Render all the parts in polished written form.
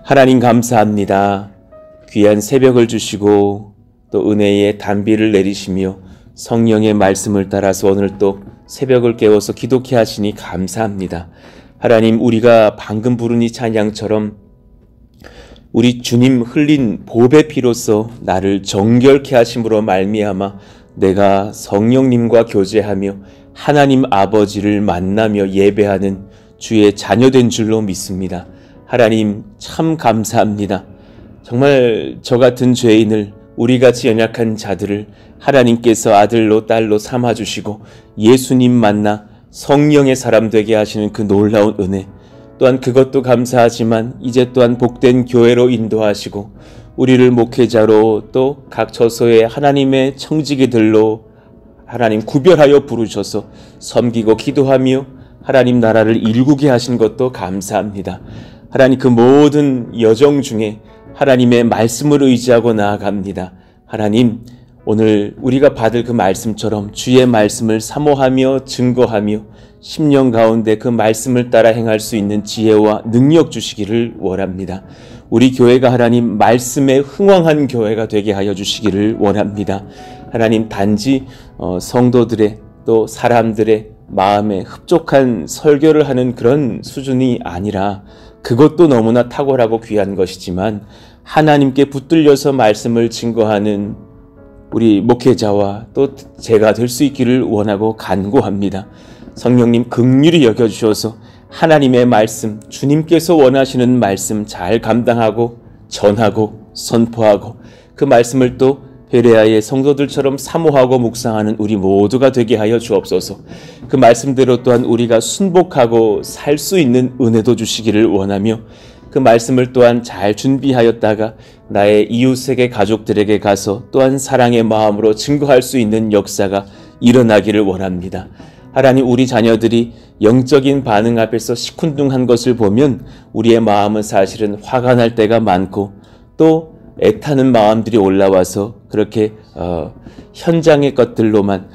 하나님 감사합니다. 귀한 새벽을 주시고 또 은혜의 단비를 내리시며 성령의 말씀을 따라서 오늘 또 새벽을 깨워서 기도케 하시니 감사합니다. 하나님, 우리가 방금 부른 이 찬양처럼 우리 주님 흘린 보배 피로써 나를 정결케 하심으로 말미암아 내가 성령님과 교제하며 하나님 아버지를 만나며 예배하는 주의 자녀된 줄로 믿습니다. 하나님 참 감사합니다. 정말 저 같은 죄인을, 우리같이 연약한 자들을 하나님께서 아들로 딸로 삼아주시고 예수님 만나 성령의 사람 되게 하시는 그 놀라운 은혜, 또한 그것도 감사하지만 이제 또한 복된 교회로 인도하시고 우리를 목회자로 또 각 처소의 하나님의 청지기들로 하나님 구별하여 부르셔서 섬기고 기도하며 하나님 나라를 일구게 하신 것도 감사합니다. 하나님, 그 모든 여정 중에 하나님의 말씀을 의지하고 나아갑니다. 하나님, 오늘 우리가 받을 그 말씀처럼 주의 말씀을 사모하며 증거하며 10년 가운데 그 말씀을 따라 행할 수 있는 지혜와 능력 주시기를 원합니다. 우리 교회가 하나님 말씀에 흥왕한 교회가 되게 하여 주시기를 원합니다. 하나님, 단지 성도들의 또 사람들의 마음에 흡족한 설교를 하는 그런 수준이 아니라, 그것도 너무나 탁월하고 귀한 것이지만 하나님께 붙들려서 말씀을 증거하는 우리 목회자와 또 제가 될 수 있기를 원하고 간구합니다. 성령님 긍휼히 여겨주셔서 하나님의 말씀, 주님께서 원하시는 말씀 잘 감당하고 전하고 선포하고 그 말씀을 또 베레아의 성도들처럼 사모하고 묵상하는 우리 모두가 되게 하여 주옵소서. 그 말씀대로 또한 우리가 순복하고 살 수 있는 은혜도 주시기를 원하며 그 말씀을 또한 잘 준비하였다가 나의 이웃에게, 가족들에게 가서 또한 사랑의 마음으로 증거할 수 있는 역사가 일어나기를 원합니다. 하나님, 우리 자녀들이 영적인 반응 앞에서 시큰둥한 것을 보면 우리의 마음은 사실은 화가 날 때가 많고 또 애타는 마음들이 올라와서 그렇게 현장의 것들로만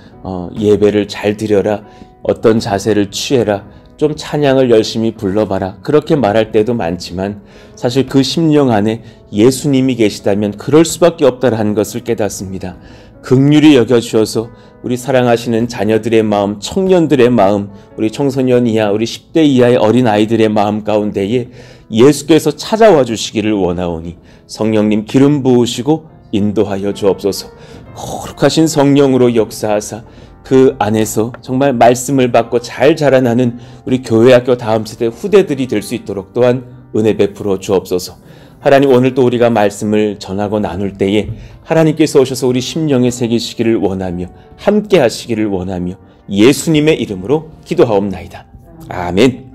예배를 잘 드려라, 어떤 자세를 취해라, 좀 찬양을 열심히 불러봐라, 그렇게 말할 때도 많지만 사실 그 심령 안에 예수님이 계시다면 그럴 수밖에 없다라는 것을 깨닫습니다. 긍휼히 여겨주셔서 우리 사랑하시는 자녀들의 마음, 청년들의 마음, 우리 청소년 이하, 우리 10대 이하의 어린아이들의 마음 가운데에 예수께서 찾아와 주시기를 원하오니 성령님 기름 부으시고 인도하여 주옵소서. 거룩하신 성령으로 역사하사 그 안에서 정말 말씀을 받고 잘 자라나는 우리 교회학교 다음 세대 후대들이 될 수 있도록 또한 은혜 베풀어 주옵소서. 하나님, 오늘 또 우리가 말씀을 전하고 나눌 때에 하나님께서 오셔서 우리 심령에 새기시기를 원하며 함께 하시기를 원하며 예수님의 이름으로 기도하옵나이다. 아멘.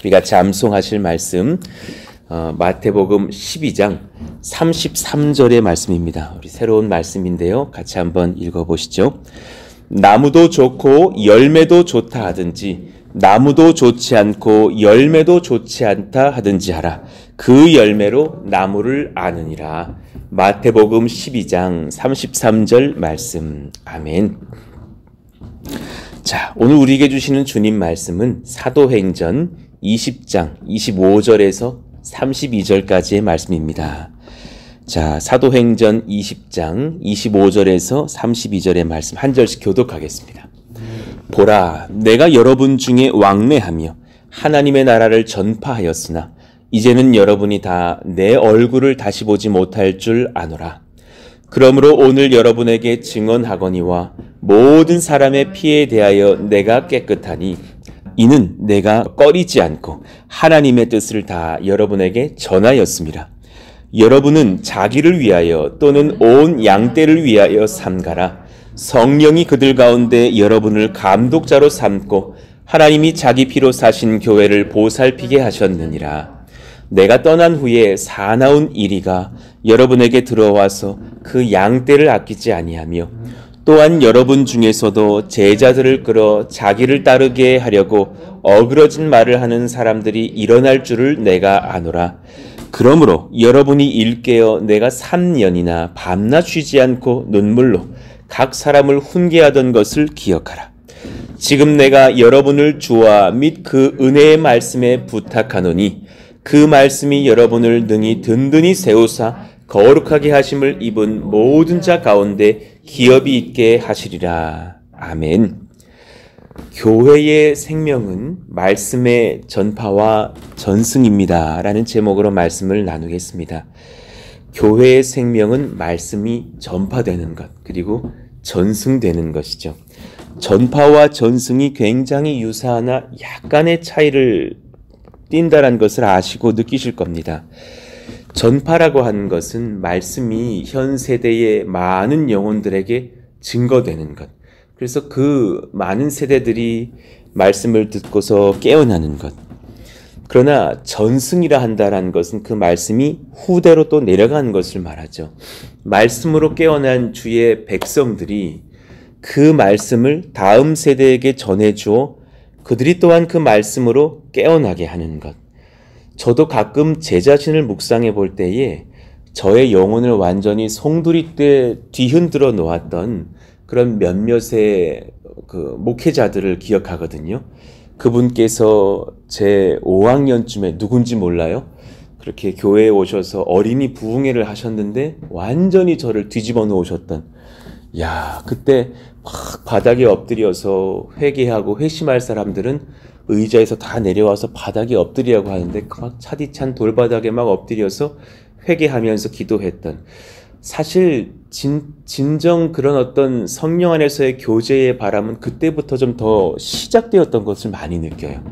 우리 같이 암송하실 말씀 마태복음 12장 33절의 말씀입니다. 우리 새로운 말씀인데요. 같이 한번 읽어보시죠. 나무도 좋고 열매도 좋다 하든지 나무도 좋지 않고 열매도 좋지 않다 하든지 하라. 그 열매로 나무를 아느니라. 마태복음 12장 33절 말씀. 아멘. 자, 오늘 우리에게 주시는 주님 말씀은 사도행전 20장 25절에서 32절까지의 말씀입니다. 자, 사도행전 20장 25절에서 32절의 말씀 한 절씩 교독하겠습니다. 보라, 내가 여러분 중에 왕래하며 하나님의 나라를 전파하였으나 이제는 여러분이 다 내 얼굴을 다시 보지 못할 줄 아노라. 그러므로 오늘 여러분에게 증언하거니와 모든 사람의 피에 대하여 내가 깨끗하니 이는 내가 꺼리지 않고 하나님의 뜻을 다 여러분에게 전하였습니다. 여러분은 자기를 위하여 또는 온 양떼를 위하여 삼가라. 성령이 그들 가운데 여러분을 감독자로 삼고 하나님이 자기 피로 사신 교회를 보살피게 하셨느니라. 내가 떠난 후에 사나운 이리가 여러분에게 들어와서 그 양떼를 아끼지 아니하며 또한 여러분 중에서도 제자들을 끌어 자기를 따르게 하려고 어그러진 말을 하는 사람들이 일어날 줄을 내가 아노라. 그러므로 여러분이 일깨어 내가 3년이나 밤낮 쉬지 않고 눈물로 각 사람을 훈계하던 것을 기억하라. 지금 내가 여러분을 주와 및 그 은혜의 말씀에 부탁하노니 그 말씀이 여러분을 능히 든든히 세우사 거룩하게 하심을 입은 모든 자 가운데 기업이 있게 하시리라. 아멘. 교회의 생명은 말씀의 전파와 전승입니다. 라는 제목으로 말씀을 나누겠습니다. 교회의 생명은 말씀이 전파되는 것, 그리고 전승되는 것이죠. 전파와 전승이 굉장히 유사하나 약간의 차이를 띈다는 것을 아시고 느끼실 겁니다. 전파라고 하는 것은 말씀이 현 세대의 많은 영혼들에게 증거되는 것. 그래서 그 많은 세대들이 말씀을 듣고서 깨어나는 것. 그러나 전승이라 한다는 것은 그 말씀이 후대로 또 내려가는 것을 말하죠. 말씀으로 깨어난 주의 백성들이 그 말씀을 다음 세대에게 전해주어 그들이 또한 그 말씀으로 깨어나게 하는 것. 저도 가끔 제 자신을 묵상해 볼 때에 저의 영혼을 완전히 송두리째 뒤흔들어 놓았던 그런 몇몇의 그 목회자들을 기억하거든요. 그분께서 제 5학년쯤에 누군지 몰라요. 그렇게 교회에 오셔서 어린이 부흥회를 하셨는데 완전히 저를 뒤집어 놓으셨던, 야, 그때 막 바닥에 엎드려서 회개하고 회심할 사람들은 의자에서 다 내려와서 바닥에 엎드리라고 하는데 막 차디찬 돌바닥에 막 엎드려서 회개하면서 기도했던, 사실 진정 그런 어떤 성령 안에서의 교제의 바람은 그때부터 좀 더 시작되었던 것을 많이 느껴요.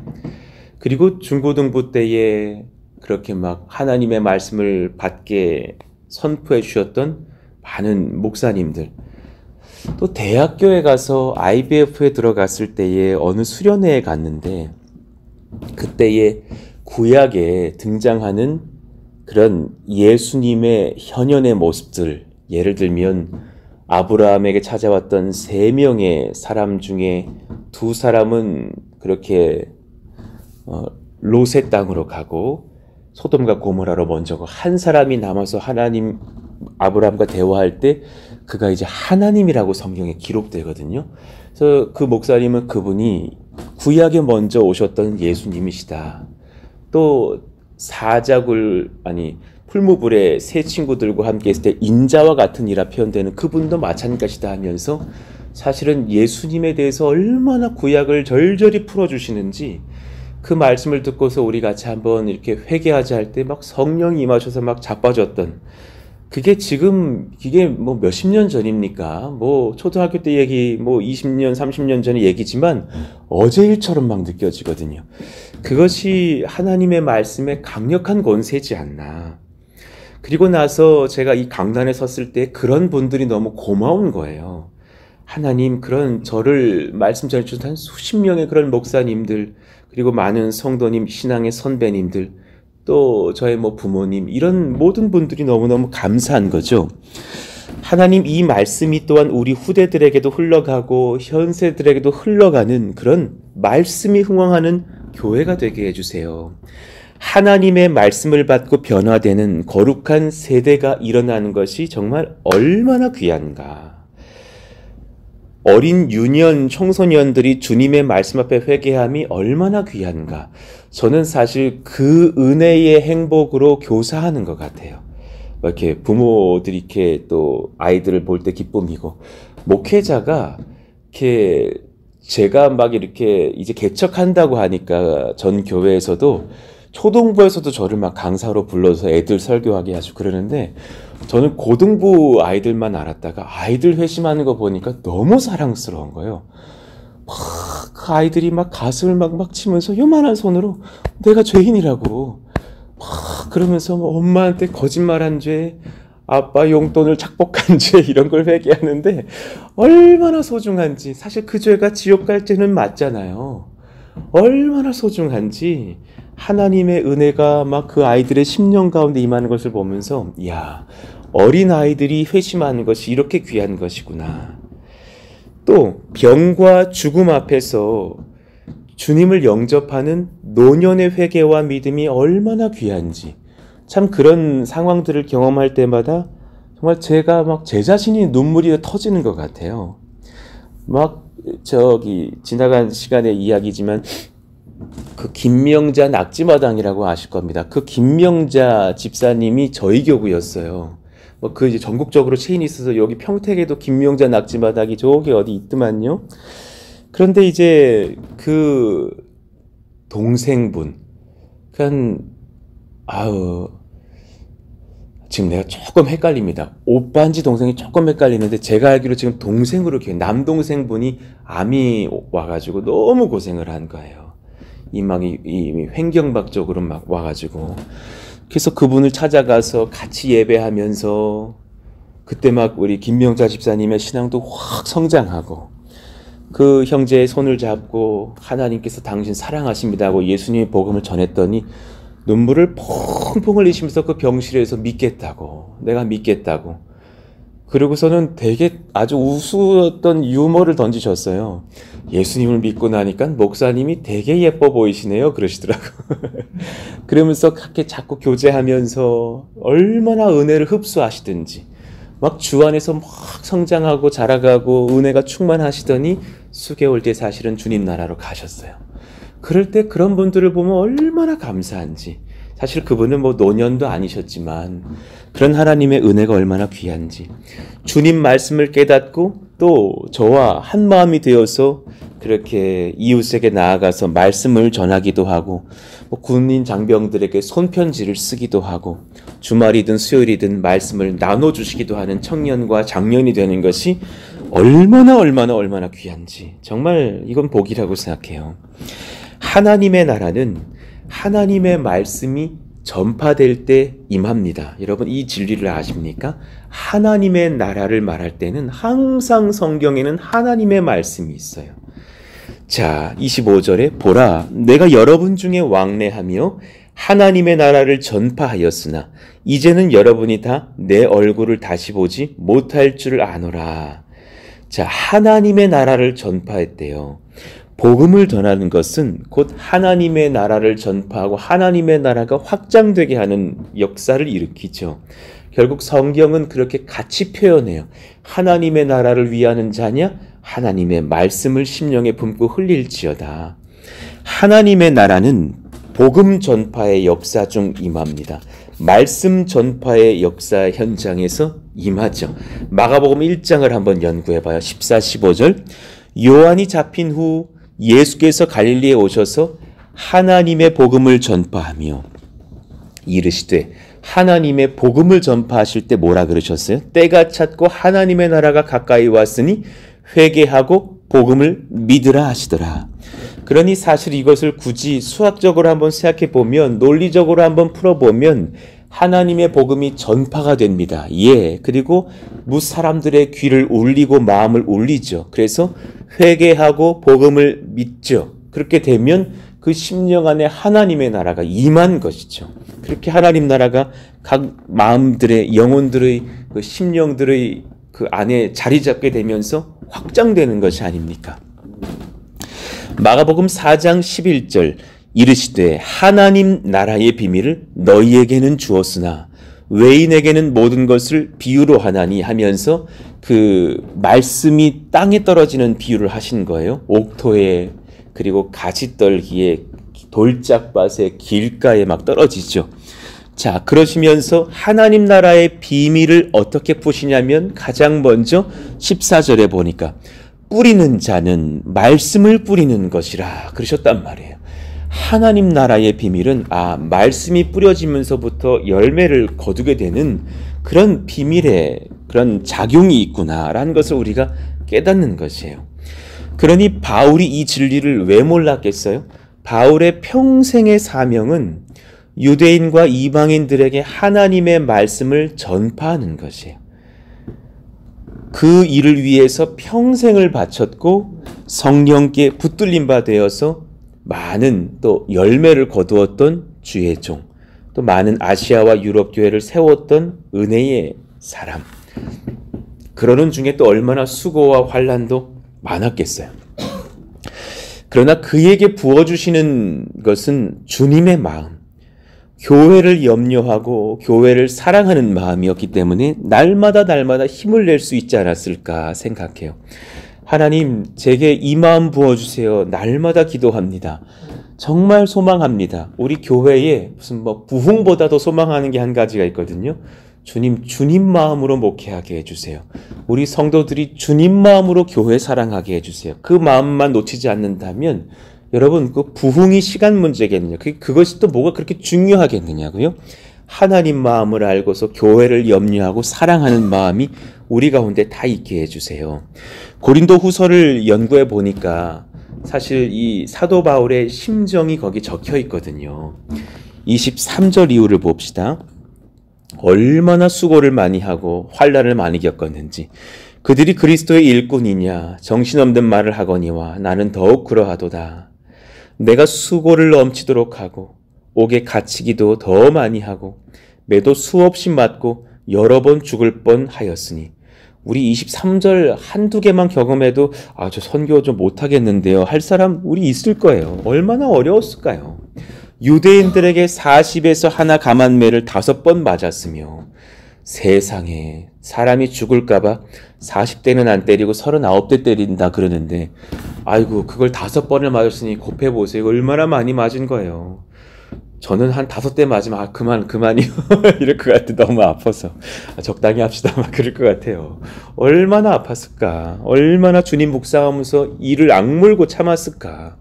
그리고 중고등부 때에 그렇게 막 하나님의 말씀을 받게 선포해 주셨던 많은 목사님들, 또 대학교에 가서 IBF에 들어갔을 때에 어느 수련회에 갔는데 그때에 구약에 등장하는 그런 예수님의 현현의 모습들, 예를 들면 아브라함에게 찾아왔던 3명의 사람 중에 2사람은 그렇게 롯의 땅으로 가고 소돔과 고모라로 먼저 가고, 한 사람이 남아서 하나님 아브라함과 대화할 때 그가 이제 하나님이라고 성경에 기록되거든요. 그래서 그 목사님은 그분이 구약에 먼저 오셨던 예수님이시다. 또 풀무불에 세 친구들과 함께 있을 때 인자와 같은 이라 표현되는 그분도 마찬가지다 하면서 사실은 예수님에 대해서 얼마나 구약을 절절히 풀어주시는지, 그 말씀을 듣고서 우리 같이 한번 이렇게 회개하자 할 때 막 성령이 임하셔서 막 자빠졌던, 그게 지금 이게 뭐 몇십 년 전입니까? 뭐 초등학교 때 얘기, 뭐 20년, 30년 전의 얘기지만 어제 일처럼 막 느껴지거든요. 그것이 하나님의 말씀의 강력한 권세지 않나. 그리고 나서 제가 이 강단에 섰을 때 그런 분들이 너무 고마운 거예요. 하나님, 그런 저를 말씀 전해주신 한 수십 명의 그런 목사님들, 그리고 많은 성도님, 신앙의 선배님들, 또 저의 뭐 부모님, 이런 모든 분들이 너무너무 감사한 거죠. 하나님, 이 말씀이 또한 우리 후대들에게도 흘러가고 현세들에게도 흘러가는 그런 말씀이 흥황하는 교회가 되게 해주세요. 하나님의 말씀을 받고 변화되는 거룩한 세대가 일어나는 것이 정말 얼마나 귀한가. 어린 유년, 청소년들이 주님의 말씀 앞에 회개함이 얼마나 귀한가. 저는 사실 그 은혜의 행복으로 교사하는 것 같아요. 이렇게 부모들이 이렇게 또 아이들을 볼 때 기쁨이고, 목회자가 이렇게 제가 막 이렇게 이제 개척한다고 하니까 전 교회에서도 초등부에서도 저를 막 강사로 불러서 애들 설교하게 하시고 그러는데, 저는 고등부 아이들만 알았다가 아이들 회심하는 거 보니까 너무 사랑스러운 거예요. 막 그 아이들이 막 가슴을 막 치면서 요만한 손으로 내가 죄인이라고 막 그러면서 뭐 엄마한테 거짓말한 죄, 아빠 용돈을 착복한 죄, 이런 걸 회개하는데 얼마나 소중한지. 사실 그 죄가 지옥 갈 죄는 맞잖아요. 얼마나 소중한지 하나님의 은혜가 막 그 아이들의 심령 가운데 임하는 것을 보면서, 이야, 어린 아이들이 회심하는 것이 이렇게 귀한 것이구나. 또 병과 죽음 앞에서 주님을 영접하는 노년의 회개와 믿음이 얼마나 귀한지, 참 그런 상황들을 경험할 때마다 정말 제가 막 제 자신이 눈물이 터지는 것 같아요. 막 지나간 시간의 이야기지만 그 김명자 낙지마당이라고 아실 겁니다. 그 김명자 집사님이 저희 교구였어요. 뭐 그 이제 전국적으로 체인이 있어서 여기 평택에도 김명자 낙지마당이 저기 어디 있더만요. 그런데 이제 그 동생분, 아우, 지금 내가 조금 헷갈립니다. 오빠인지 동생이 조금 헷갈리는데 제가 알기로 지금 동생으로 기억, 남동생분이 암이 와가지고 너무 고생을 한 거예요. 이 횡경박 쪽으로 막 와가지고. 그래서 그분을 찾아가서 같이 예배하면서 그때 막 우리 김명자 집사님의 신앙도 확 성장하고 그 형제의 손을 잡고 하나님께서 당신 사랑하십니다 하고 예수님의 복음을 전했더니 눈물을 펑펑 흘리시면서 그 병실에서 믿겠다고, 내가 믿겠다고. 그러고서는 되게 아주 우스웠던 유머를 던지셨어요. 예수님을 믿고 나니까 목사님이 되게 예뻐 보이시네요 그러시더라고. 그러면서 그렇게 자꾸 교제하면서 얼마나 은혜를 흡수하시든지 막 주 안에서 막 성장하고 자라가고 은혜가 충만하시더니 수개월 뒤에 사실은 주님 나라로 가셨어요. 그럴 때 그런 분들을 보면 얼마나 감사한지. 사실 그분은 뭐 노년도 아니셨지만 그런 하나님의 은혜가 얼마나 귀한지. 주님 말씀을 깨닫고 또 저와 한 마음이 되어서 그렇게 이웃에게 나아가서 말씀을 전하기도 하고 뭐 군인 장병들에게 손편지를 쓰기도 하고 주말이든 수요일이든 말씀을 나눠주시기도 하는 청년과 장년이 되는 것이 얼마나 귀한지. 정말 이건 복이라고 생각해요. 하나님의 나라는 하나님의 말씀이 전파될 때 임합니다. 여러분 이 진리를 아십니까? 하나님의 나라를 말할 때는 항상 성경에는 하나님의 말씀이 있어요. 자, 25절에 보라, 내가 여러분 중에 왕래하며 하나님의 나라를 전파하였으나 이제는 여러분이 다 내 얼굴을 다시 보지 못할 줄 아노라. 자, 하나님의 나라를 전파했대요. 복음을 전하는 것은 곧 하나님의 나라를 전파하고 하나님의 나라가 확장되게 하는 역사를 일으키죠. 결국 성경은 그렇게 같이 표현해요. 하나님의 나라를 위하는 자냐? 하나님의 말씀을 심령에 품고 흘릴지어다. 하나님의 나라는 복음 전파의 역사 중 임합니다. 말씀 전파의 역사 현장에서 임하죠. 마가복음 1장을 한번 연구해봐요. 14, 15절. 요한이 잡힌 후 예수께서 갈릴리에 오셔서 하나님의 복음을 전파하며 이르시되, 하나님의 복음을 전파하실 때 뭐라 그러셨어요? 때가 찼고 하나님의 나라가 가까이 왔으니 회개하고 복음을 믿으라 하시더라. 그러니 사실 이것을 굳이 수학적으로 한번 생각해 보면, 논리적으로 한번 풀어보면 하나님의 복음이 전파가 됩니다. 예, 그리고 사람들의 귀를 울리고 마음을 울리죠. 그래서 회개하고 복음을 믿죠. 그렇게 되면 그 심령 안에 하나님의 나라가 임한 것이죠. 그렇게 하나님 나라가 각 마음들의, 영혼들의, 그 심령들의 그 안에 자리 잡게 되면서 확장되는 것이 아닙니까? 마가복음 4장 11절, 이르시되 하나님 나라의 비밀을 너희에게는 주었으나 외인에게는 모든 것을 비유로 하나니 하면서 그 말씀이 땅에 떨어지는 비유를 하신 거예요. 옥토에, 그리고 가시떨기에, 돌짝밭에, 길가에 막 떨어지죠. 자, 그러시면서 하나님 나라의 비밀을 어떻게 푸시냐면 가장 먼저 14절에 보니까 뿌리는 자는 말씀을 뿌리는 것이라 그러셨단 말이에요. 하나님 나라의 비밀은 말씀이 뿌려지면서부터 열매를 거두게 되는 그런 비밀의 그런 작용이 있구나라는 것을 우리가 깨닫는 것이에요. 그러니 바울이 이 진리를 왜 몰랐겠어요? 바울의 평생의 사명은 유대인과 이방인들에게 하나님의 말씀을 전파하는 것이에요. 그 일을 위해서 평생을 바쳤고 성령께 붙들림 바 되어서 많은 또 열매를 거두었던 주의 종, 또 많은 아시아와 유럽 교회를 세웠던 은혜의 사람. 그러는 중에 또 얼마나 수고와 환난도 많았겠어요. 그러나 그에게 부어주시는 것은 주님의 마음, 교회를 염려하고 교회를 사랑하는 마음이었기 때문에 날마다 힘을 낼 수 있지 않았을까 생각해요. 하나님, 제게 이 마음 부어주세요. 날마다 기도합니다. 정말 소망합니다. 우리 교회에 무슨 뭐 부흥보다도 소망하는 게 한 가지가 있거든요. 주님 마음으로 목회하게 해주세요. 우리 성도들이 주님 마음으로 교회 사랑하게 해주세요. 그 마음만 놓치지 않는다면 여러분 그 부흥이 시간 문제겠느냐. 그것이 또 뭐가 그렇게 중요하겠느냐고요. 하나님 마음을 알고서 교회를 염려하고 사랑하는 마음이 우리 가운데 다 있게 해주세요. 고린도 후서를 연구해 보니까 사실 이 사도 바울의 심정이 거기 적혀 있거든요. 23절 이후를 봅시다. 얼마나 수고를 많이 하고 환난을 많이 겪었는지 그들이 그리스도의 일꾼이냐 정신없는 말을 하거니와 나는 더욱 그러하도다. 내가 수고를 넘치도록 하고 옥에 갇히기도 더 많이 하고 매도 수없이 맞고 여러 번 죽을 뻔하였으니 우리 23절 한두 개만 경험해도 저 선교 좀 못하겠는데요 할 사람 우리 있을 거예요. 얼마나 어려웠을까요? 유대인들에게 40에서 하나 감한매를 5번 맞았으며 세상에 사람이 죽을까봐 40대는 안 때리고 39대 때린다 그러는데 아이고 그걸 5번을 맞았으니 곱해보세요. 얼마나 많이 맞은 거예요. 저는 한 5대 맞으면 그만이요 이럴 것 같아. 너무 아파서 적당히 합시다 막 그럴 것 같아요. 얼마나 아팠을까. 얼마나 주님 묵상하면서 이를 악물고 참았을까.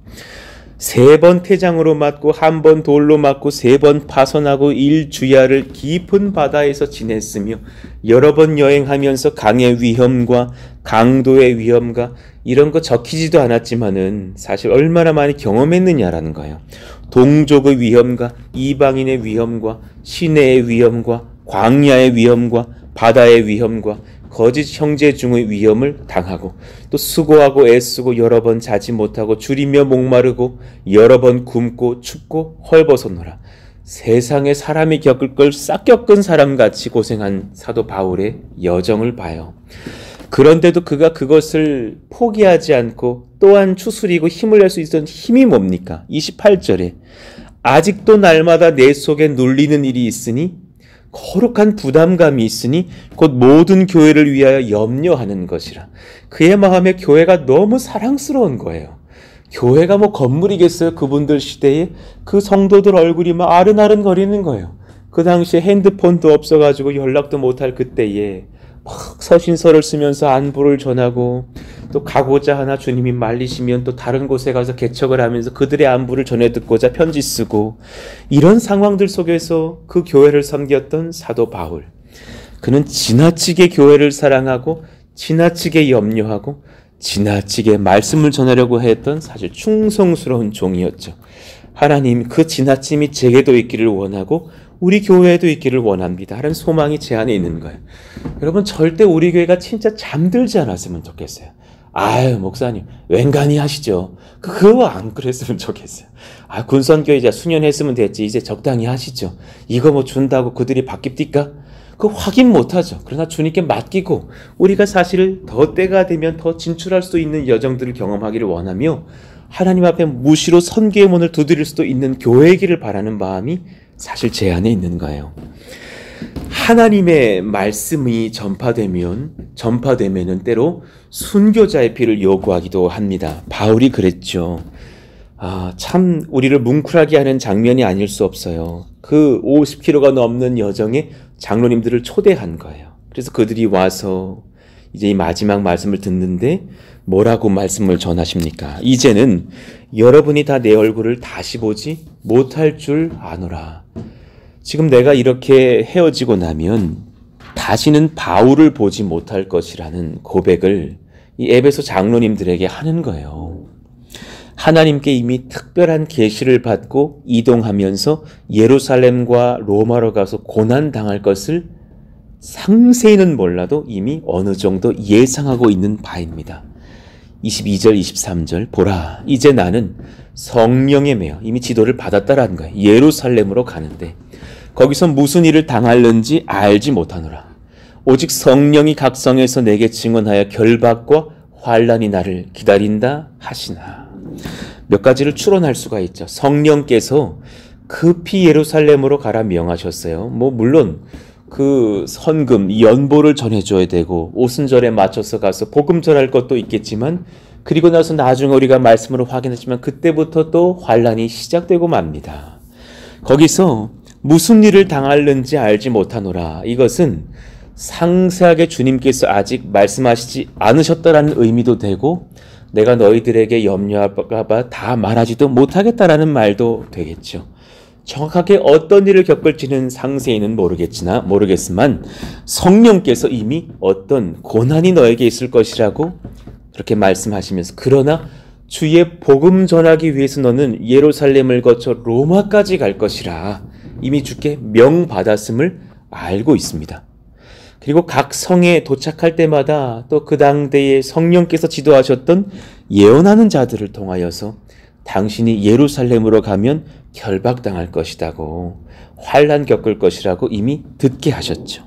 3번 태장으로 맞고 1번 돌로 맞고 3번 파선하고 일주야를 깊은 바다에서 지냈으며 여러 번 여행하면서 강의 위험과 강도의 위험과 이런 거 적히지도 않았지만은 사실 얼마나 많이 경험했느냐라는 거예요. 동족의 위험과 이방인의 위험과 시내의 위험과 광야의 위험과 바다의 위험과 거짓 형제 중의 위험을 당하고 또 수고하고 애쓰고 여러 번 자지 못하고 줄이며 목마르고 여러 번 굶고 춥고 헐벗었노라. 세상에 사람이 겪을 걸 싹 겪은 사람같이 고생한 사도 바울의 여정을 봐요. 그런데도 그가 그것을 포기하지 않고 또한 추스리고 힘을 낼 수 있었던 힘이 뭡니까? 28절에 아직도 날마다 내 속에 눌리는 일이 있으니 거룩한 부담감이 있으니 곧 모든 교회를 위하여 염려하는 것이라. 그의 마음에 교회가 너무 사랑스러운 거예요. 교회가 뭐 건물이겠어요? 그분들 시대에 그 성도들 얼굴이 막 아른아른거리는 거예요. 그 당시에 핸드폰도 없어가지고 연락도 못할 그때에 막 서신서를 쓰면서 안부를 전하고 또 가고자 하나 주님이 말리시면 또 다른 곳에 가서 개척을 하면서 그들의 안부를 전해 듣고자 편지 쓰고 이런 상황들 속에서 그 교회를 섬겼던 사도 바울. 그는 지나치게 교회를 사랑하고 지나치게 염려하고 지나치게 말씀을 전하려고 했던 사실 충성스러운 종이었죠. 하나님 그 지나침이 제게도 있기를 원하고 우리 교회에도 있기를 원합니다. 하는 소망이 제 안에 있는 거예요. 여러분 절대 우리 교회가 진짜 잠들지 않았으면 좋겠어요. 아유 목사님 웬간히 하시죠. 그거 안 그랬으면 좋겠어요. 군선교회 이제 수년했으면 됐지 이제 적당히 하시죠. 이거 뭐 준다고 그들이 바뀝니까? 그거 확인 못하죠. 그러나 주님께 맡기고 우리가 사실 더 때가 되면 더 진출할 수 있는 여정들을 경험하기를 원하며 하나님 앞에 무시로 선교의 문을 두드릴 수도 있는 교회이기를 바라는 마음이 사실 제 안에 있는 거예요. 하나님의 말씀이 전파되면은 때로 순교자의 피를 요구하기도 합니다. 바울이 그랬죠. 참 우리를 뭉클하게 하는 장면이 아닐 수 없어요. 그 50km가 넘는 여정에 장로님들을 초대한 거예요. 그래서 그들이 와서 이제 이 마지막 말씀을 듣는데 뭐라고 말씀을 전하십니까? 이제는 여러분이 다 내 얼굴을 다시 보지 못할 줄 아노라. 지금 내가 이렇게 헤어지고 나면 다시는 바울을 보지 못할 것이라는 고백을 이 에베소 장로님들에게 하는 거예요. 하나님께 이미 특별한 계시를 받고 이동하면서 예루살렘과 로마로 가서 고난당할 것을 상세히는 몰라도 이미 어느 정도 예상하고 있는 바입니다. 22절 23절 보라 이제 나는 성령에 매여 이미 지도를 받았다라는 거예요. 예루살렘으로 가는데 거기서 무슨 일을 당할는지 알지 못하노라. 오직 성령이 각성해서 내게 증언하여 결박과 환난이 나를 기다린다 하시나. 몇 가지를 추론할 수가 있죠. 성령께서 급히 예루살렘으로 가라 명하셨어요. 물론 그 선금, 연보를 전해줘야 되고 오순절에 맞춰서 가서 복음 전할 것도 있겠지만 그리고 나서 나중에 우리가 말씀으로 확인했지만 그때부터 또 환란이 시작되고 맙니다. 거기서 무슨 일을 당할는지 알지 못하노라. 이것은 상세하게 주님께서 아직 말씀하시지 않으셨다라는 의미도 되고 내가 너희들에게 염려할까 봐 다 말하지도 못하겠다라는 말도 되겠죠. 정확하게 어떤 일을 겪을지는 상세히는 모르겠지만 성령께서 이미 어떤 고난이 너에게 있을 것이라고 그렇게 말씀하시면서 그러나 주의 복음 전하기 위해서 너는 예루살렘을 거쳐 로마까지 갈 것이라 이미 주께 명받았음을 알고 있습니다. 그리고 각 성에 도착할 때마다 또 그 당대에 성령께서 지도하셨던 예언하는 자들을 통하여서 당신이 예루살렘으로 가면 결박당할 것이라고 환난 겪을 것이라고 이미 듣게 하셨죠.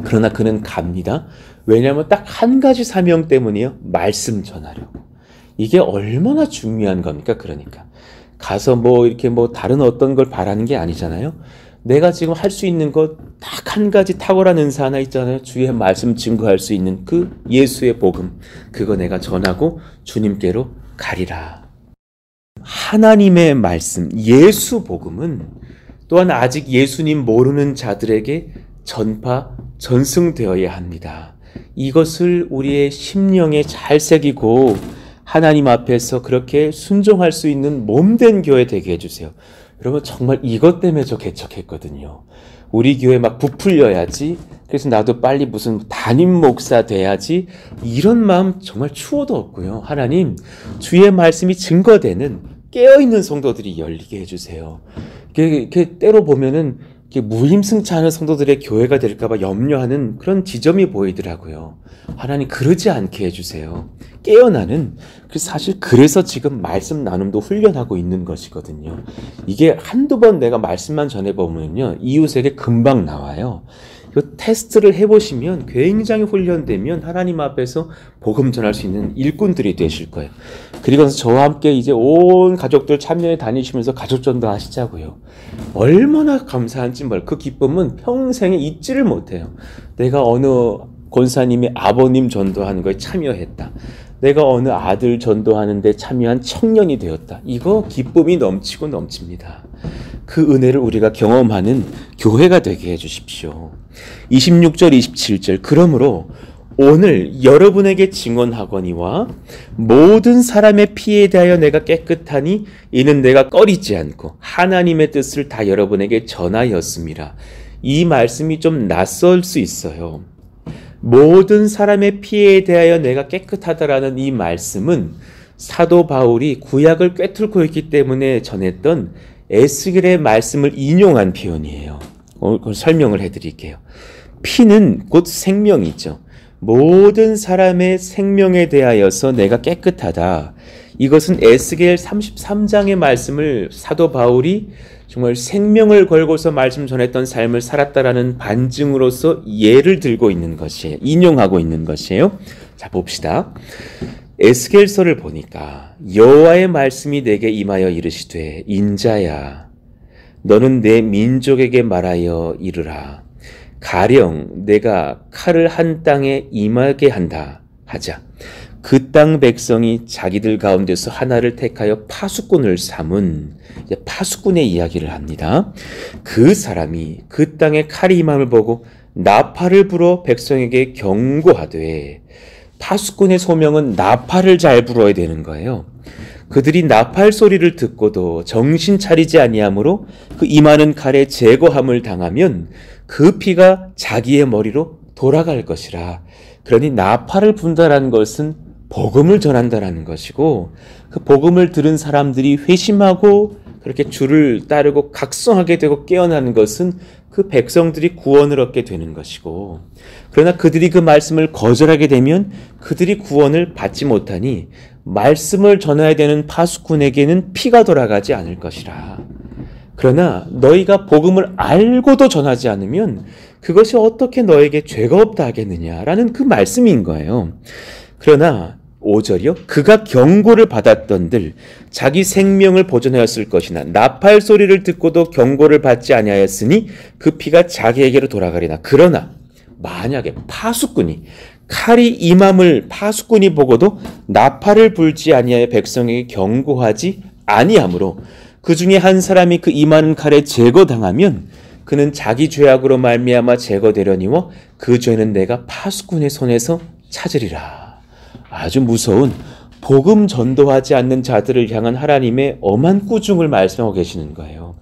그러나 그는 갑니다. 왜냐하면 딱 한 가지 사명 때문이에요. 말씀 전하려고. 이게 얼마나 중요한 겁니까? 그러니까 가서 이렇게 다른 어떤 걸 바라는 게 아니잖아요. 내가 지금 할 수 있는 것 딱 한 가지 탁월한 은사 하나 있잖아요. 주의 말씀 증거할 수 있는 그 예수의 복음. 그거 내가 전하고 주님께로 가리라. 하나님의 말씀, 예수 복음은 또한 아직 예수님 모르는 자들에게 전승되어야 합니다. 이것을 우리의 심령에 잘 새기고 하나님 앞에서 그렇게 순종할 수 있는 몸된 교회 되게 해주세요. 여러분 정말 이것 때문에 저 개척했거든요. 우리 교회 막 부풀려야지. 그래서 나도 빨리 무슨 담임 목사 돼야지. 이런 마음 정말 추호도 없고요. 하나님 주의 말씀이 증거되는 깨어있는 성도들이 열리게 해주세요. 이렇게 때로 보면은 무임승차하는 성도들의 교회가 될까봐 염려하는 그런 지점이 보이더라고요. 하나님 그러지 않게 해주세요. 깨어나는 사실 그래서 지금 말씀 나눔도 훈련하고 있는 것이거든요. 이게 한두 번 내가 말씀만 전해보면요 이웃에게 금방 나와요. 이거 테스트를 해보시면 굉장히 훈련되면 하나님 앞에서 복음 전할 수 있는 일꾼들이 되실 거예요. 그리고 저와 함께 이제 온 가족들 참여해 다니시면서 가족전도 하시자고요. 얼마나 감사한지 그 기쁨은 평생에 잊지를 못해요. 내가 어느 권사님의 아버님 전도하는 거에 참여했다. 내가 어느 아들 전도하는데 참여한 청년이 되었다. 이거 기쁨이 넘치고 넘칩니다. 그 은혜를 우리가 경험하는 교회가 되게 해주십시오. 26절 27절 그러므로 오늘 여러분에게 증언하거니와 모든 사람의 피에 대하여 내가 깨끗하니 이는 내가 꺼리지 않고 하나님의 뜻을 다 여러분에게 전하였습니다. 이 말씀이 좀 낯설 수 있어요. 모든 사람의 피에 대하여 내가 깨끗하다라는 이 말씀은 사도 바울이 구약을 꿰뚫고 있기 때문에 전했던 에스겔의 말씀을 인용한 표현이에요. 그걸 설명을 해드릴게요. 피는 곧 생명이죠. 모든 사람의 생명에 대하여서 내가 깨끗하다. 이것은 에스겔 33장의 말씀을 사도 바울이 정말 생명을 걸고서 말씀 전했던 삶을 살았다라는 반증으로서 예를 들고 있는 것이에요. 인용하고 있는 것이에요. 자, 봅시다. 에스겔서를 보니까 여호와의 말씀이 내게 임하여 이르시되 인자야 너는 내 민족에게 말하여 이르라. 가령 내가 칼을 한 땅에 임하게 한다 하자. 그 땅 백성이 자기들 가운데서 하나를 택하여 파수꾼을 삼은 파수꾼의 이야기를 합니다. 그 사람이 그 땅에 칼이 임함을 보고 나팔을 불어 백성에게 경고하되 파수꾼의 소명은 나팔을 잘 불어야 되는 거예요. 그들이 나팔 소리를 듣고도 정신 차리지 아니하므로 그 임하는 칼에 제거함을 당하면 그 피가 자기의 머리로 돌아갈 것이라. 그러니 나팔을 분다라는 것은 복음을 전한다라는 것이고 그 복음을 들은 사람들이 회심하고 그렇게 주를 따르고 각성하게 되고 깨어나는 것은 그 백성들이 구원을 얻게 되는 것이고 그러나 그들이 그 말씀을 거절하게 되면 그들이 구원을 받지 못하니 말씀을 전해야 되는 파수꾼에게는 피가 돌아가지 않을 것이라. 그러나 너희가 복음을 알고도 전하지 않으면 그것이 어떻게 너에게 죄가 없다 하겠느냐라는 그 말씀인 거예요. 그러나 5절이요. 그가 경고를 받았던들 자기 생명을 보존하였을 것이나 나팔 소리를 듣고도 경고를 받지 아니하였으니 그 피가 자기에게로 돌아가리나. 그러나 만약에 파수꾼이 칼이 임함을 파수꾼이 보고도 나팔을 불지 아니하여 백성에게 경고하지 아니하므로 그 중에 한 사람이 그 임하는 칼에 제거당하면 그는 자기 죄악으로 말미암아 제거되려니와 그 죄는 내가 파수꾼의 손에서 찾으리라. 아주 무서운 복음 전도하지 않는 자들을 향한 하나님의 엄한 꾸중을 말씀하고 계시는 거예요.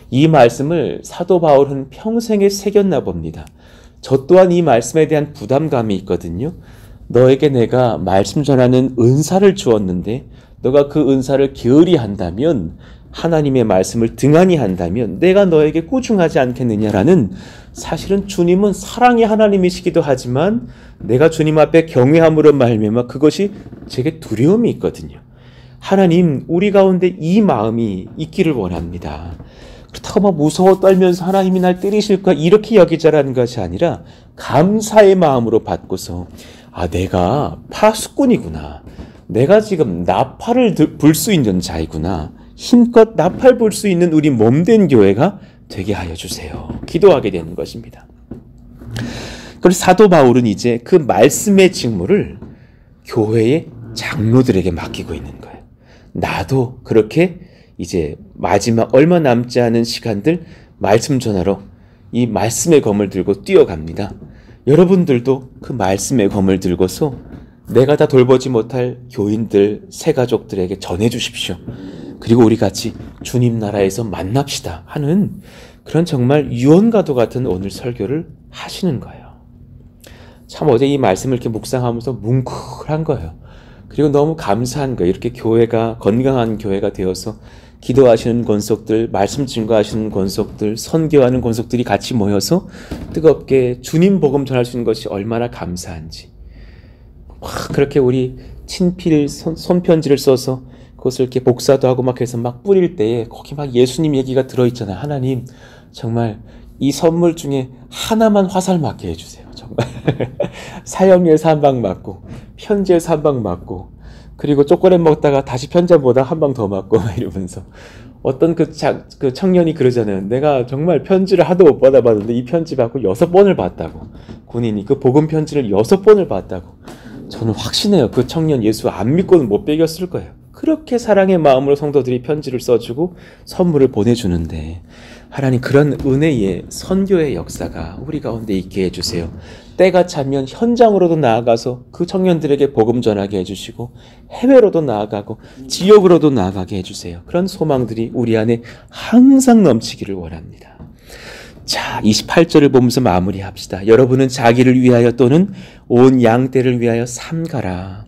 이 말씀을 사도 바울은 평생에 새겼나 봅니다. 저 또한 이 말씀에 대한 부담감이 있거든요. 너에게 내가 말씀 전하는 은사를 주었는데 너가 그 은사를 게으리 한다면, 하나님의 말씀을 등한히 한다면 내가 너에게 꾸중하지 않겠느냐라는, 사실은 주님은 사랑의 하나님이시기도 하지만 내가 주님 앞에 경외함으로 말미암아 그것이 제게 두려움이 있거든요. 하나님, 우리 가운데 이 마음이 있기를 원합니다. 그렇다고 막 무서워 떨면서 하나님이 날 때리실까 이렇게 여기자라는 것이 아니라 감사의 마음으로 받고서, 아, 내가 파수꾼이구나, 내가 지금 나팔을 불 수 있는 자이구나, 힘껏 나팔 불 수 있는 우리 몸된 교회가 되게 하여 주세요. 기도하게 되는 것입니다. 그래서 사도 바울은 이제 그 말씀의 직무를 교회의 장로들에게 맡기고 있는 거예요. 나도 그렇게 이제 마지막 얼마 남지 않은 시간들 말씀 전하러 이 말씀의 검을 들고 뛰어갑니다. 여러분들도 그 말씀의 검을 들고서 내가 다 돌보지 못할 교인들, 새가족들에게 전해주십시오. 그리고 우리 같이 주님 나라에서 만납시다 하는 그런 정말 유언과도 같은 오늘 설교를 하시는 거예요. 참 어제 이 말씀을 이렇게 묵상하면서 뭉클한 거예요. 그리고 너무 감사한 거예요. 이렇게 교회가 건강한 교회가 되어서 기도하시는 권속들, 말씀 증거하시는 권속들, 선교하는 권속들이 같이 모여서 뜨겁게 주님 복음 전할 수 있는 것이 얼마나 감사한지. 그렇게 우리 친필 손편지를 써서 그것을 이렇게 복사도 하고 막 해서 막 뿌릴 때에 거기 막 예수님 얘기가 들어있잖아요. 하나님, 정말 이 선물 중에 하나만 화살 맞게 해주세요. 정말 사형리에서 한 방 맞고, 편지에서 한 방 맞고, 그리고 초콜릿 먹다가 다시 편지보다 한 방 더 맞고 막 이러면서, 어떤 그 청년이 그러잖아요. 내가 정말 편지를 하도 못 받아봤는데 이 편지 받고 6번을 봤다고. 군인이 그 복음 편지를 6번을 봤다고. 저는 확신해요. 그 청년 예수 안 믿고는 못 배겼을 거예요. 그렇게 사랑의 마음으로 성도들이 편지를 써주고 선물을 보내주는데, 하나님 그런 은혜의 선교의 역사가 우리 가운데 있게 해주세요. 때가 차면 현장으로도 나아가서 그 청년들에게 복음 전하게 해주시고, 해외로도 나아가고 지역으로도 나아가게 해주세요. 그런 소망들이 우리 안에 항상 넘치기를 원합니다. 자, 28절을 보면서 마무리합시다. 여러분은 자기를 위하여 또는 온 양떼를 위하여 삼가라.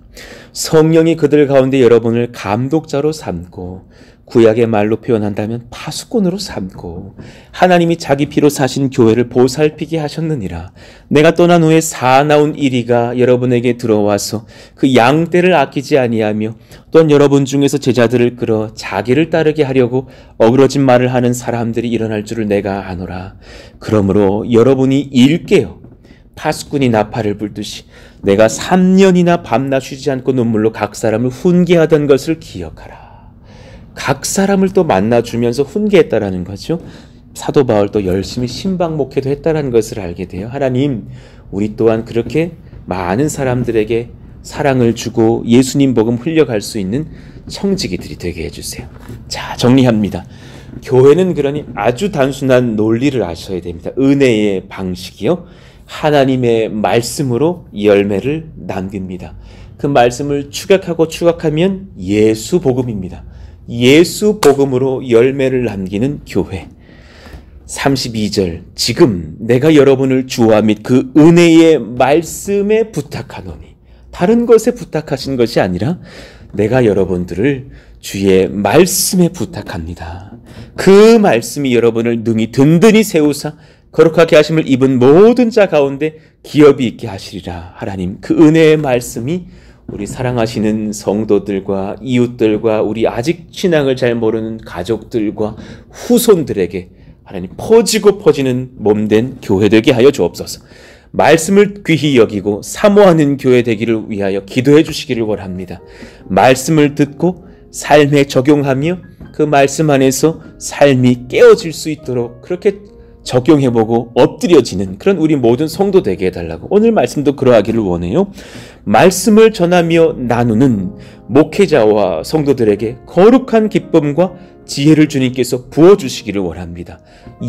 성령이 그들 가운데 여러분을 감독자로 삼고, 구약의 말로 표현한다면 파수꾼으로 삼고, 하나님이 자기 피로 사신 교회를 보살피게 하셨느니라. 내가 떠난 후에 사나운 이리가 여러분에게 들어와서 그 양떼를 아끼지 아니하며, 또한 여러분 중에서 제자들을 끌어 자기를 따르게 하려고 어그러진 말을 하는 사람들이 일어날 줄을 내가 아노라. 그러므로 여러분이 일깨어 파수꾼이 나팔을 불듯이 내가 3년이나 밤낮 쉬지 않고 눈물로 각 사람을 훈계하던 것을 기억하라. 각 사람을 또 만나주면서 훈계했다라는 거죠. 사도 바울 또 열심히 신방 목회도 했다라는 것을 알게 돼요. 하나님, 우리 또한 그렇게 많은 사람들에게 사랑을 주고 예수님 복음 흘려갈 수 있는 청지기들이 되게 해주세요. 자, 정리합니다. 교회는 그러니 아주 단순한 논리를 아셔야 됩니다. 은혜의 방식이요, 하나님의 말씀으로 열매를 남깁니다. 그 말씀을 추격하고 추격하면 예수 복음입니다. 예수 복음으로 열매를 남기는 교회. 32절, 지금 내가 여러분을 주와 및 그 은혜의 말씀에 부탁하노니, 다른 것에 부탁하신 것이 아니라 내가 여러분들을 주의 말씀에 부탁합니다. 그 말씀이 여러분을 능히 든든히 세우사 거룩하게 하심을 입은 모든 자 가운데 기업이 있게 하시리라. 하나님, 그 은혜의 말씀이 우리 사랑하시는 성도들과 이웃들과 우리 아직 신앙을 잘 모르는 가족들과 후손들에게 하나님 퍼지고 퍼지는 몸된 교회 되게 하여 주옵소서. 말씀을 귀히 여기고 사모하는 교회 되기를 위하여 기도해 주시기를 원합니다. 말씀을 듣고 삶에 적용하며 그 말씀 안에서 삶이 깨어질 수 있도록 그렇게 적용해보고 엎드려지는 그런 우리 모든 성도 되게 해달라고 오늘 말씀도 그러하기를 원해요. 말씀을 전하며 나누는 목회자와 성도들에게 거룩한 기쁨과 지혜를 주님께서 부어주시기를 원합니다.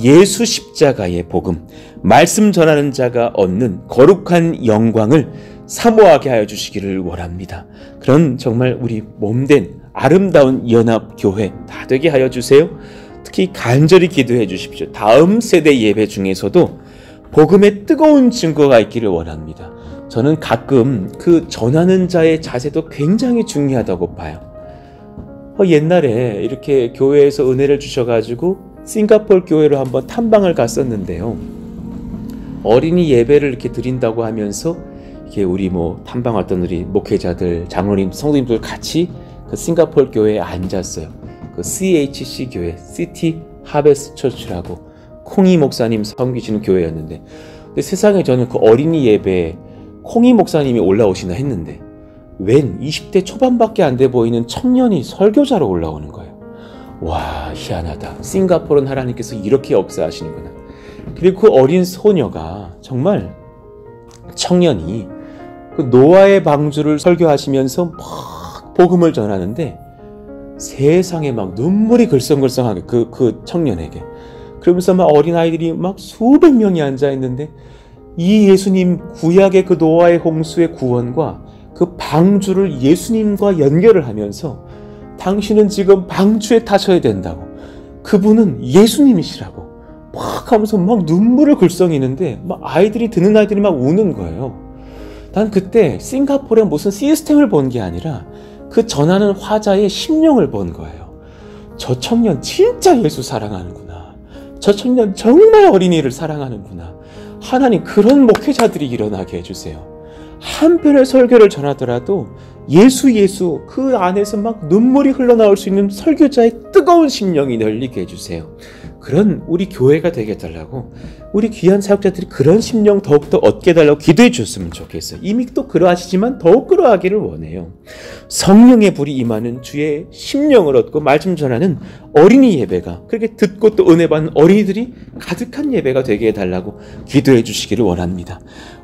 예수 십자가의 복음, 말씀 전하는 자가 얻는 거룩한 영광을 사모하게 하여 주시기를 원합니다. 그런 정말 우리 몸된 아름다운 연합교회 다 되게 하여 주세요. 특히 간절히 기도해 주십시오. 다음 세대 예배 중에서도 복음의 뜨거운 증거가 있기를 원합니다. 저는 가끔 그 전하는 자의 자세도 굉장히 중요하다고 봐요. 옛날에 이렇게 교회에서 은혜를 주셔가지고 싱가포르 교회로 한번 탐방을 갔었는데요. 어린이 예배를 이렇게 드린다고 하면서 이게 우리 탐방 왔던 우리 목회자들, 장로님, 성도님들 같이 그 싱가포르 교회에 앉았어요. 그 CHC 교회, 시티 하베스트 처치라고 콩이 목사님 섬기시는 교회였는데, 근데 세상에 저는 그 어린이 예배에 콩이 목사님이 올라오시나 했는데 웬 20대 초반밖에 안 돼 보이는 청년이 설교자로 올라오는 거예요. 와, 희한하다. 싱가포르는 하나님께서 이렇게 역사하시는구나. 그리고 그 어린 소녀가 정말 청년이 그 노아의 방주를 설교하시면서 막 복음을 전하는데 세상에 막 눈물이 글썽글썽하게 그 청년에게. 그러면서 막 어린아이들이 막 수백 명이 앉아있는데 이 예수님 구약의 그 노아의 홍수의 구원과 그 방주를 예수님과 연결을 하면서 당신은 지금 방주에 타셔야 된다고, 그분은 예수님이시라고 막 하면서 막 눈물을 글썽이는데 막 듣는 아이들이 막 우는 거예요. 난 그때 싱가포르의 무슨 시스템을 본 게 아니라 그 전하는 화자의 심령을 본 거예요. 저 청년 진짜 예수 사랑하는구나. 저 청년 정말 어린이를 사랑하는구나. 하나님, 그런 목회자들이 일어나게 해주세요. 한편의 설교를 전하더라도 예수 그 안에서 막 눈물이 흘러나올 수 있는 설교자의 뜨거운 심령이 열리게 해주세요. 그런 우리 교회가 되게 해달라고, 우리 귀한 사역자들이 그런 심령 더욱더 얻게 해달라고 기도해 주셨으면 좋겠어요. 이미 또 그러하시지만 더욱 그러하기를 원해요. 성령의 불이 임하는 주의 심령을 얻고 말씀 전하는 어린이 예배가, 그렇게 듣고 또 은혜 받는 어린이들이 가득한 예배가 되게 해달라고 기도해 주시기를 원합니다.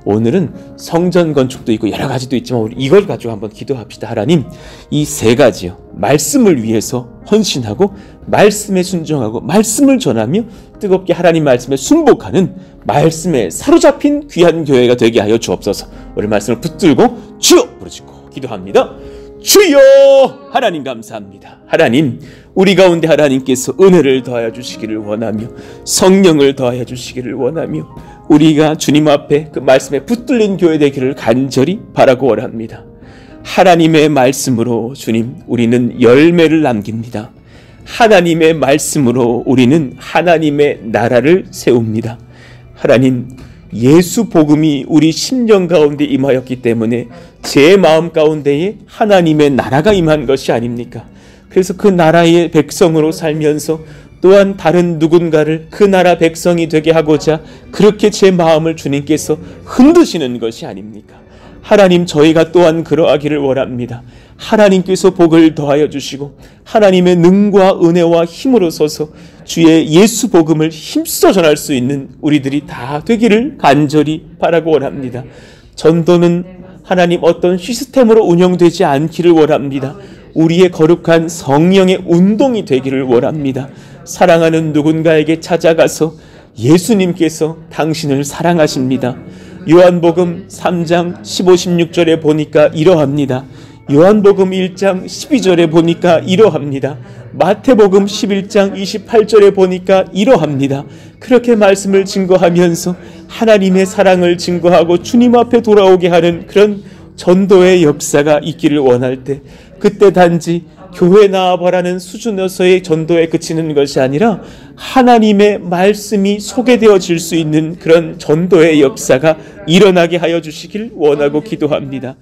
오늘은 성전 건축도 있고 여러 가지도 있지만 우리 이걸 가지고 한번 기도합시다. 하나님, 이 세 가지요, 말씀을 위해서 헌신하고 말씀에 순종하고 말씀을 전하며 뜨겁게 하나님 말씀에 순복하는 말씀에 사로잡힌 귀한 교회가 되게 하여 주옵소서. 오늘 말씀을 붙들고 주여 부르짖고 기도합니다. 주여! 하나님 감사합니다. 하나님, 우리 가운데 하나님께서 은혜를 더하여 주시기를 원하며 성령을 더하여 주시기를 원하며 우리가 주님 앞에 그 말씀에 붙들린 교회 되기를 간절히 바라고 원합니다. 하나님의 말씀으로 주님, 우리는 열매를 남깁니다. 하나님의 말씀으로 우리는 하나님의 나라를 세웁니다. 하나님, 예수 복음이 우리 심령 가운데 임하였기 때문에 제 마음 가운데에 하나님의 나라가 임한 것이 아닙니까? 그래서 그 나라의 백성으로 살면서 또한 다른 누군가를 그 나라 백성이 되게 하고자 그렇게 제 마음을 주님께서 흔드시는 것이 아닙니까? 하나님, 저희가 또한 그러하기를 원합니다. 하나님께서 복을 더하여 주시고 하나님의 능과 은혜와 힘으로 서서 주의 예수 복음을 힘써 전할 수 있는 우리들이 다 되기를 간절히 바라고 원합니다. 전도는 하나님 어떤 시스템으로 운영되지 않기를 원합니다. 우리의 거룩한 성령의 운동이 되기를 원합니다. 사랑하는 누군가에게 찾아가서 예수님께서 당신을 사랑하십니다. 요한복음 3장 15, 16절에 보니까 이러합니다. 요한복음 1장 12절에 보니까 이러합니다. 마태복음 11장 28절에 보니까 이러합니다. 그렇게 말씀을 증거하면서 하나님의 사랑을 증거하고 주님 앞에 돌아오게 하는 그런 전도의 역사가 있기를 원할 때, 그때 단지 교회 나와보라는 수준에서의 전도에 그치는 것이 아니라 하나님의 말씀이 소개되어질 수 있는 그런 전도의 역사가 일어나게 하여 주시길 원하고 기도합니다.